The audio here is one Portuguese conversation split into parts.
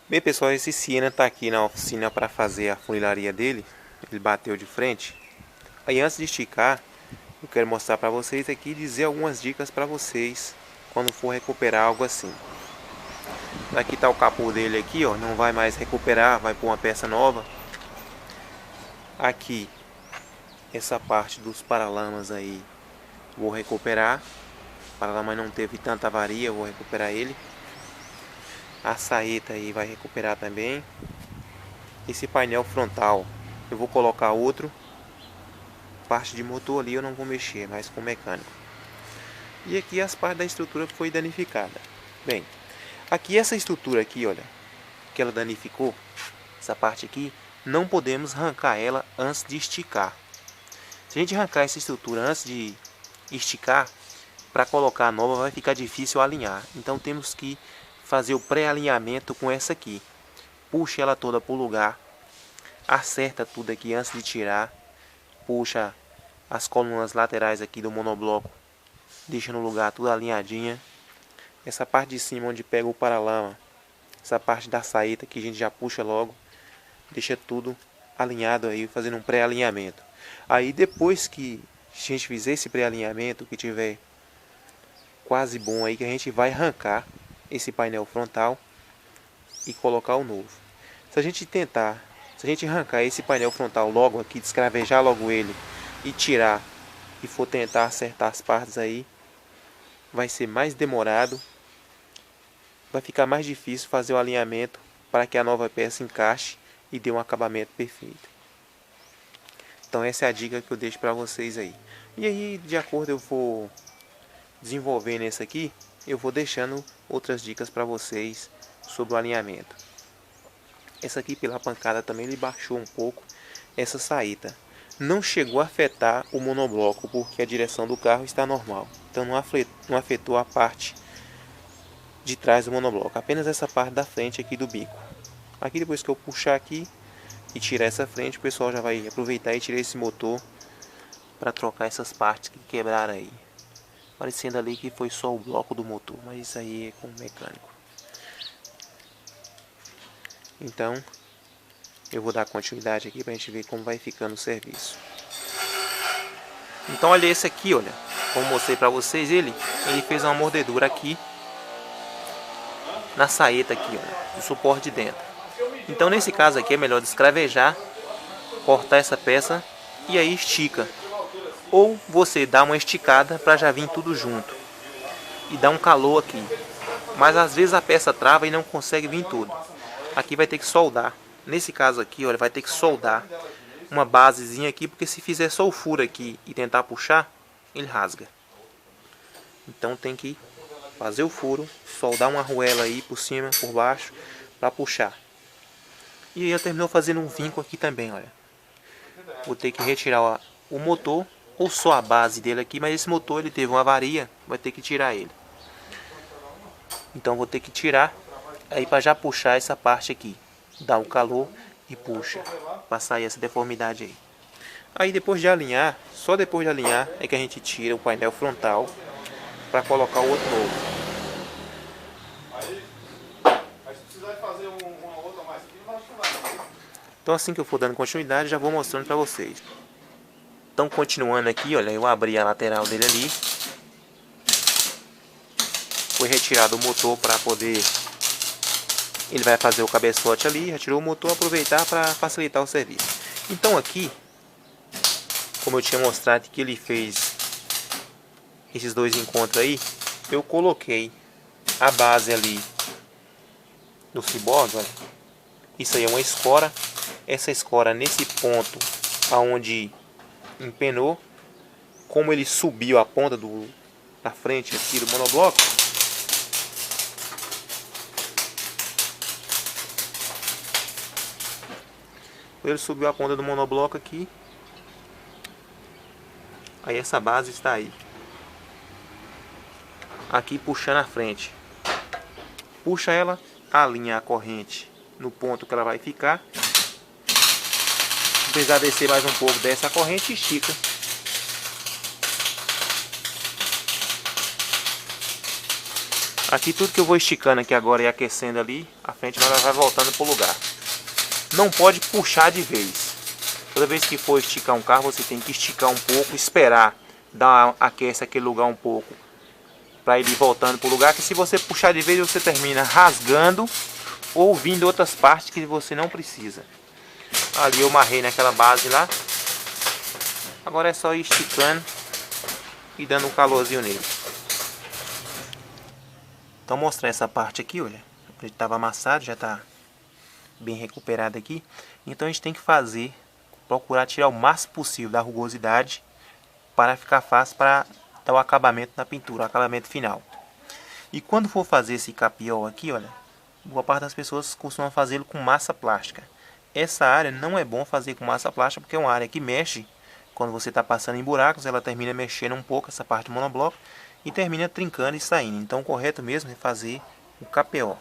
Bem pessoal, esse Siena está aqui na oficina para fazer a funilaria dele. Ele bateu de frente. Aí antes de esticar, eu quero mostrar para vocês aqui e dizer algumas dicas para vocês quando for recuperar algo assim. Aqui está o capô dele aqui, ó, não vai mais recuperar, vai pôr uma peça nova. Aqui, essa parte dos paralamas aí, vou recuperar. O paralama não teve tanta avaria, eu vou recuperar ele. A saeta aí vai recuperar também. Esse painel frontal, eu vou colocar outro. Parte de motor ali eu não vou mexer, mas com mecânico. E aqui as partes da estrutura que foi danificada. Bem, aqui essa estrutura aqui, olha, que ela danificou, essa parte aqui, não podemos arrancar ela antes de esticar. Se a gente arrancar essa estrutura antes de esticar, para colocar a nova vai ficar difícil alinhar. Então temos que fazer o pré-alinhamento com essa aqui. Puxa ela toda para o lugar, acerta tudo aqui antes de tirar, puxa as colunas laterais aqui do monobloco, deixa no lugar tudo alinhadinha. Essa parte de cima onde pega o paralama, essa parte da saída que a gente já puxa logo, deixa tudo alinhado aí, fazendo um pré-alinhamento. Aí depois que a gente fizer esse pré-alinhamento, que tiver quase bom aí, que a gente vai arrancar esse painel frontal e colocar o novo. Se a gente arrancar esse painel frontal logo aqui, descravejar logo ele e tirar e for tentar acertar as partes aí, vai ser mais demorado, vai ficar mais difícil fazer o alinhamento para que a nova peça encaixe e dê um acabamento perfeito. Então essa é a dica que eu deixo para vocês aí. E aí, de acordo eu vou desenvolvendo esse aqui, eu vou deixando outras dicas para vocês sobre o alinhamento. Essa aqui pela pancada também ele baixou um pouco essa saída. Não chegou a afetar o monobloco porque a direção do carro está normal. Então não afetou a parte de trás do monobloco, apenas essa parte da frente aqui do bico. Aqui depois que eu puxar aqui e tirar essa frente, o pessoal já vai aproveitar e tirar esse motor para trocar essas partes que quebraram aí. Parecendo ali que foi só o bloco do motor, mas isso aí é com o mecânico. Então, eu vou dar continuidade aqui para a gente ver como vai ficando o serviço. Então, olha esse aqui, olha. Como mostrei para vocês, ele fez uma mordedura aqui na saeta aqui, olha, do suporte de dentro. Então, nesse caso aqui é melhor descravejar, cortar essa peça e aí estica. Ou você dá uma esticada para já vir tudo junto e dá um calor aqui. Mas às vezes a peça trava e não consegue vir tudo. Aqui vai ter que soldar. Nesse caso aqui, olha, vai ter que soldar uma basezinha aqui, porque se fizer só o furo aqui e tentar puxar, ele rasga. Então tem que fazer o furo, soldar uma arruela aí por cima, por baixo, para puxar. E eu terminou fazendo um vinco aqui também, olha. Vou ter que retirar o motor, ou só a base dele aqui, mas esse motor ele teve uma avaria, vai ter que tirar ele. Então vou ter que tirar aí para já puxar essa parte aqui, dá o calor e puxa, para sair essa deformidade aí. Aí depois de alinhar, só depois de alinhar é que a gente tira o painel frontal para colocar o outro novo. Então assim que eu for dando continuidade, já vou mostrando para vocês. Então continuando aqui, olha, eu abri a lateral dele ali. Foi retirado o motor para poder... Ele vai fazer o cabeçote ali, retirou o motor, aproveitar para facilitar o serviço. Então aqui, como eu tinha mostrado que ele fez esses dois encontros aí, eu coloquei a base ali do ciborgue, olha. Isso aí é uma escora. Essa escora nesse ponto aonde empenou, como ele subiu a ponta da frente aqui do monobloco, ele subiu a ponta do monobloco aqui, aí essa base está aí, aqui puxando a frente, puxa ela, alinha a corrente no ponto que ela vai ficar. Se precisar descer mais um pouco, desce a corrente e estica. Aqui tudo que eu vou esticando aqui agora e aquecendo ali, a frente vai voltando para o lugar. Não pode puxar de vez. Toda vez que for esticar um carro, você tem que esticar um pouco, esperar, aquece aquele lugar um pouco, para ele ir voltando para o lugar, que se você puxar de vez, você termina rasgando ou vindo outras partes que você não precisa. Ali eu marrei naquela base lá. Agora é só ir esticando e dando um calorzinho nele. Então mostrar essa parte aqui, olha. Ele estava amassado, já está bem recuperado aqui. Então a gente tem que procurar tirar o máximo possível da rugosidade para ficar fácil para dar o acabamento na pintura, o acabamento final. E quando for fazer esse capiol aqui, olha, boa parte das pessoas costumam fazê-lo com massa plástica. Essa área não é bom fazer com massa plástica porque é uma área que mexe. Quando você está passando em buracos, ela termina mexendo um pouco essa parte do monobloco e termina trincando e saindo. Então o correto mesmo é fazer o KPO.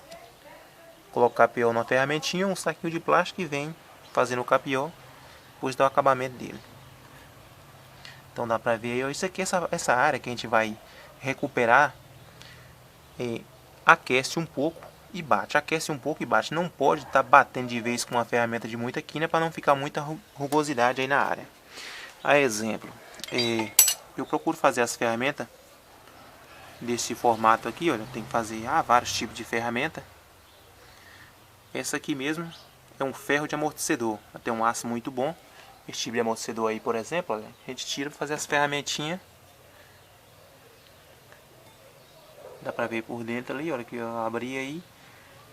Colocar o KPO numa ferramentinha, um saquinho de plástico e vem fazendo o KPO, depois dá o acabamento dele. Então dá pra ver aí, isso aqui, essa área que a gente vai recuperar, aquece um pouco e bate. Aquece um pouco e bate. Não pode estar batendo de vez com uma ferramenta de muita quina para não ficar muita rugosidade aí na área. A exemplo, eu procuro fazer as ferramentas desse formato aqui, olha, tem que fazer vários tipos de ferramenta. Essa aqui mesmo é um ferro de amortecedor, tem um aço muito bom. Esse tipo de amortecedor aí, por exemplo, olha, a gente tira para fazer as ferramentinhas. Dá pra ver por dentro ali, olha que eu abri aí.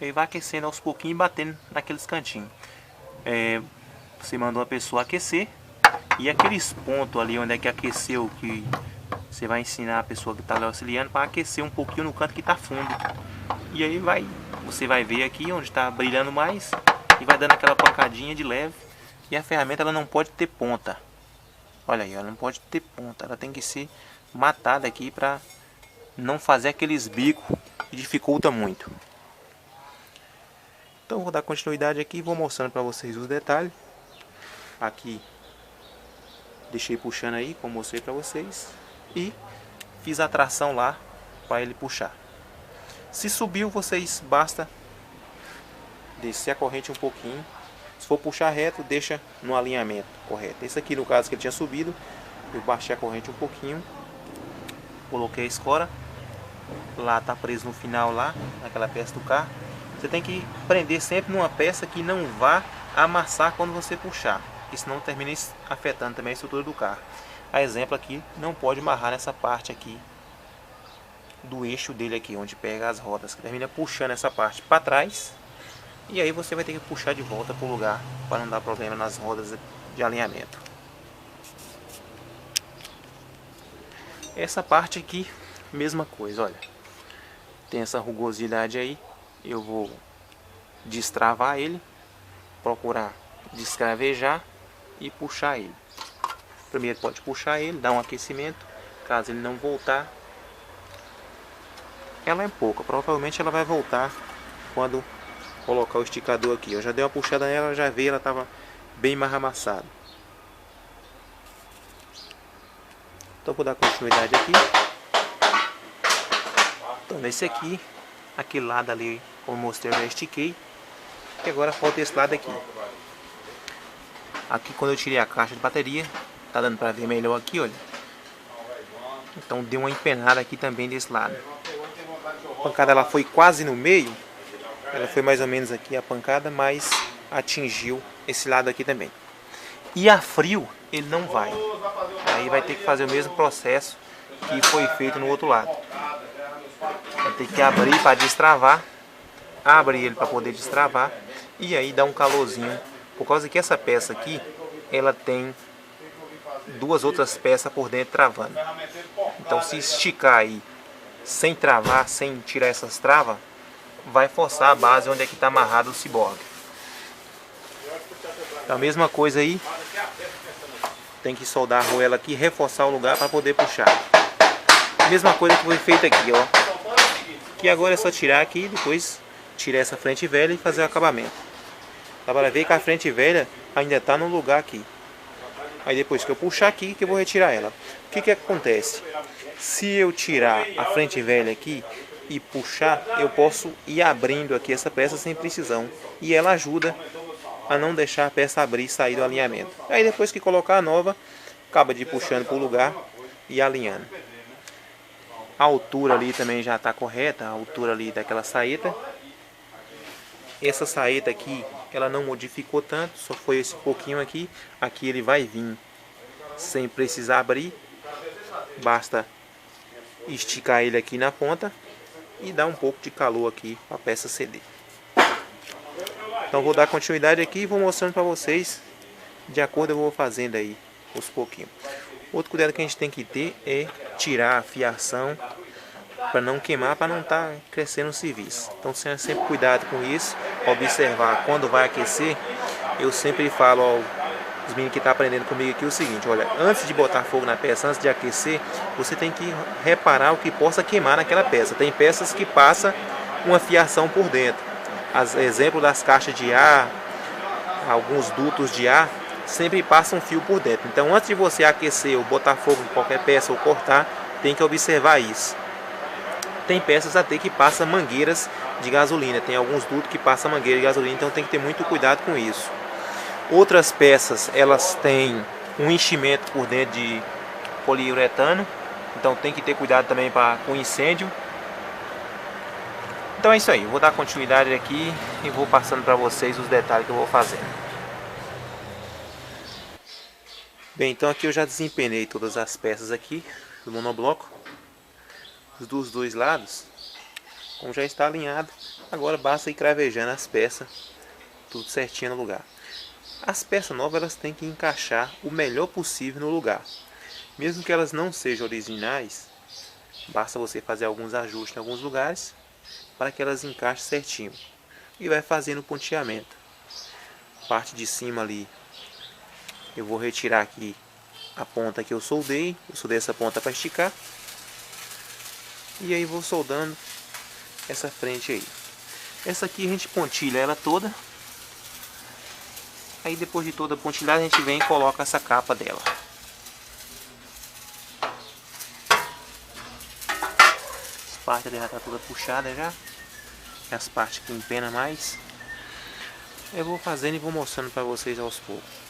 Aí vai aquecendo aos pouquinhos e batendo naqueles cantinhos. Você mandou a pessoa aquecer. E aqueles pontos ali onde é que aqueceu, que você vai ensinar a pessoa que está ali auxiliando para aquecer um pouquinho no canto que está fundo. E aí você vai ver aqui onde está brilhando mais e vai dando aquela pancadinha de leve. E a ferramenta ela não pode ter ponta. Olha aí, ela não pode ter ponta. Ela tem que ser matada aqui para não fazer aqueles bicos que dificulta muito. Então eu vou dar continuidade aqui e vou mostrando para vocês os detalhes. Aqui deixei puxando aí, como mostrei para vocês. E fiz a tração lá para ele puxar. Se subiu, vocês basta descer a corrente um pouquinho. Se for puxar reto, deixa no alinhamento correto. Esse aqui, no caso que ele tinha subido, eu baixei a corrente um pouquinho, coloquei a escora. Lá está preso no final, lá naquela peça do carro. Você tem que prender sempre numa peça que não vá amassar quando você puxar, porque senão termina afetando também a estrutura do carro. A exemplo aqui, não pode amarrar nessa parte aqui do eixo dele aqui, onde pega as rodas, que termina puxando essa parte para trás. E aí você vai ter que puxar de volta para o lugar, para não dar problema nas rodas de alinhamento. Essa parte aqui, mesma coisa, olha. Tem essa rugosidade aí. Eu vou destravar ele, procurar descravejar e puxar ele. Primeiro pode puxar ele, dar um aquecimento. Caso ele não voltar, ela é pouca, provavelmente ela vai voltar quando colocar o esticador aqui. Eu já dei uma puxada nela, já vi, ela estava bem mais amassada. Então vou dar continuidade aqui. Então nesse aqui, aquele lado ali, como mostrei, eu já estiquei. E agora falta esse lado aqui. Aqui quando eu tirei a caixa de bateria, tá dando para ver melhor aqui, olha. Então deu uma empenada aqui também desse lado. A pancada ela foi quase no meio. Ela foi mais ou menos aqui a pancada, mas atingiu esse lado aqui também. E a frio ele não vai. Aí vai ter que fazer o mesmo processo que foi feito no outro lado. Vai ter que abrir para destravar. Abre ele para poder destravar. E aí dá um calorzinho. Por causa que essa peça aqui, ela tem duas outras peças por dentro travando. Então se esticar aí sem travar, sem tirar essas travas, vai forçar a base onde é que está amarrado o ciborgue. Então a mesma coisa aí, tem que soldar a arruela aqui, reforçar o lugar para poder puxar. Mesma coisa que foi feita aqui, ó. Que agora é só tirar aqui, depois tirar essa frente velha e fazer o acabamento. Dá para ver que a frente velha ainda está no lugar aqui. Aí depois que eu puxar aqui, que eu vou retirar ela. O que que acontece? Se eu tirar a frente velha aqui, e puxar, eu posso ir abrindo aqui essa peça sem precisão. E ela ajuda a não deixar a peça abrir e sair do alinhamento. Aí depois que colocar a nova, acaba de ir puxando para o lugar e alinhando. A altura ali também já está correta, a altura ali daquela saída. Essa saída aqui, ela não modificou tanto, só foi esse pouquinho aqui. Aqui ele vai vir sem precisar abrir. Basta esticar ele aqui na ponta e dar um pouco de calor aqui para a peça ceder. Então vou dar continuidade aqui e vou mostrando para vocês, de acordo eu vou fazendo aí aos pouquinhos. Outro cuidado que a gente tem que ter é tirar a fiação para não queimar, para não estar crescendo o serviço. Então sempre cuidado com isso, observar quando vai aquecer. Eu sempre falo aos meninos que estão aprendendo comigo aqui o seguinte: olha, antes de botar fogo na peça, antes de aquecer, você tem que reparar o que possa queimar naquela peça. Tem peças que passa uma fiação por dentro. Exemplo das caixas de ar, alguns dutos de ar, sempre passa um fio por dentro. Então antes de você aquecer ou botar fogo em qualquer peça ou cortar, tem que observar isso. Tem peças até que passam mangueiras de gasolina, tem alguns dutos que passam mangueira de gasolina, então tem que ter muito cuidado com isso. Outras peças, elas têm um enchimento por dentro de poliuretano, então tem que ter cuidado também com incêndio. Então é isso aí, vou dar continuidade aqui e vou passando para vocês os detalhes que eu vou fazendo. Bem, então aqui eu já desempenei todas as peças aqui do monobloco, dos dois lados. Como já está alinhado, agora basta ir cravejando as peças, tudo certinho no lugar. As peças novas, elas têm que encaixar o melhor possível no lugar. Mesmo que elas não sejam originais, basta você fazer alguns ajustes em alguns lugares para que elas encaixem certinho. E vai fazendo o ponteamento. Parte de cima ali, eu vou retirar aqui a ponta que eu soldei essa ponta para esticar. E aí vou soldando essa frente aí. Essa aqui a gente pontilha ela toda. Aí depois de toda a pontilhada a gente vem e coloca essa capa dela. As partes dela tá toda puxada já. As partes que empena mais. Eu vou fazendo e vou mostrando para vocês aos poucos.